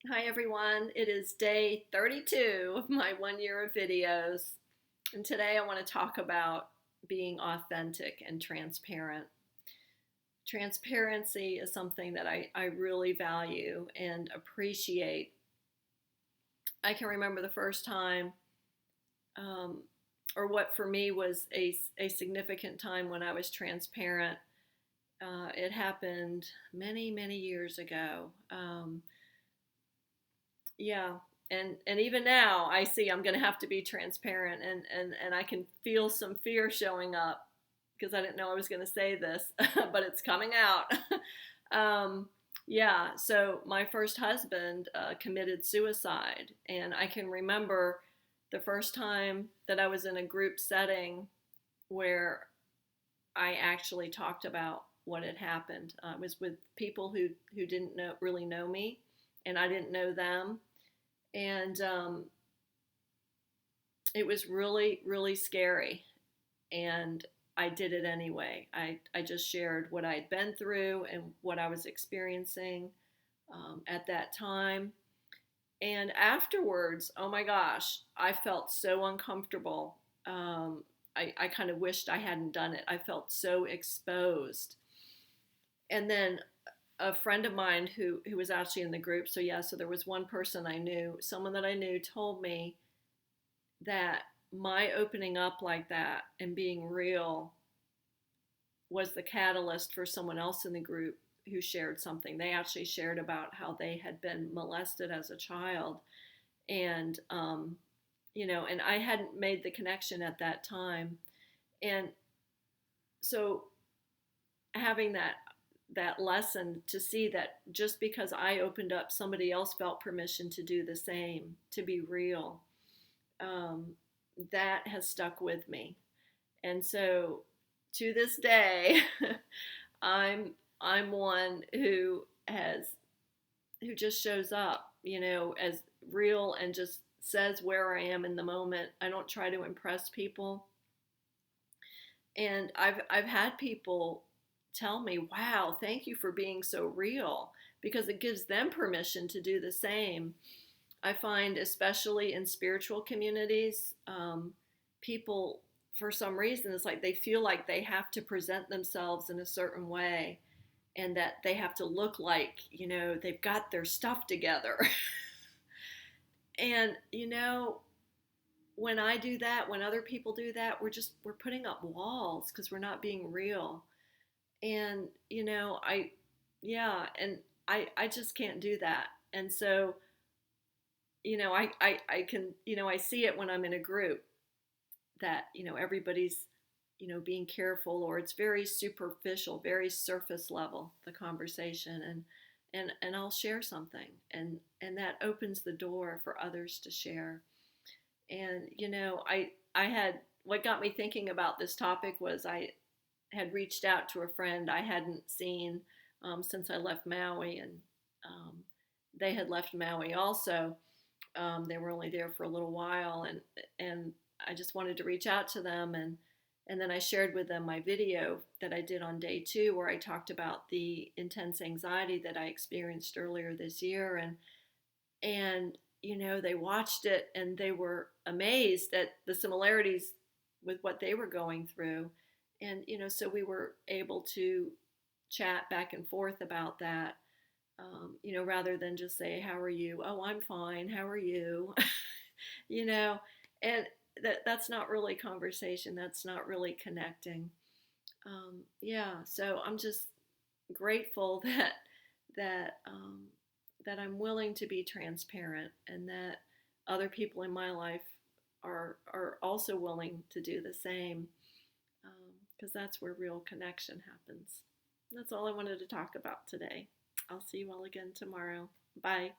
Hi everyone, it is day 32 of my 1 year of videos, and today I want to talk about being authentic and transparent. Transparency is something that I really value and appreciate. I can remember the first time, um, or what for me was a significant time when I was transparent. It happened many, many years ago. Yeah, and even now I see I'm going to have to be transparent, and I can feel some fear showing up because I didn't know I was going to say this, but it's coming out. um, yeah, so my first husband committed suicide, and I can remember the first time that I was in a group setting where I actually talked about what had happened. I was with people who didn't really know me, and I didn't know them, and it was really, really scary. And I did it anyway. I just shared what I'd been through and what I was experiencing at that time. And afterwards, oh my gosh, I felt so uncomfortable. I kind of wished I hadn't done it. I felt so exposed. And then a friend of mine who was actually in the group, so yeah, so there was one person I knew, someone that I knew told me that my opening up like that and being real was the catalyst for someone else in the group who shared something. They actually shared about how they had been molested as a child. And, and I hadn't made the connection at that time. And so having that lesson to see that just because I opened up, somebody else felt permission to do the same, to be real. Um, that has stuck with me. And so to this day, I'm I'm one who just shows up, as real and just says where I am in the moment. I don't try to impress people. And I've had people tell me, "Wow, thank you for being so real," because it gives them permission to do the same. I find, especially in spiritual communities, people, for some reason, it's like they feel like they have to present themselves in a certain way and that they have to look like, they've got their stuff together. And, when I do that, when other people do that, we're putting up walls because we're not being real. And, yeah, and I just can't do that. And so, I can, I see it when I'm in a group that, everybody's, being careful, or it's very superficial, very surface level, the conversation. And I'll share something, and that opens the door for others to share. And, I had, what got me thinking about this topic was I had reached out to a friend I hadn't seen since I left Maui, and um, they had left Maui also. They were only there for a little while, and I just wanted to reach out to them, and then I shared with them my video that I did on day 2, where I talked about the intense anxiety that I experienced earlier this year, and they watched it and they were amazed at the similarities with what they were going through, and so we were able to chat back and forth about that, rather than just say, "How are you?" "Oh, I'm fine. How are you?" you know, and that's not really conversation. That's not really connecting. Yeah, so I'm just grateful that that I'm willing to be transparent, and that other people in my life are also willing to do the same, because that's where real connection happens. That's all I wanted to talk about today. I'll see you all again tomorrow. Bye.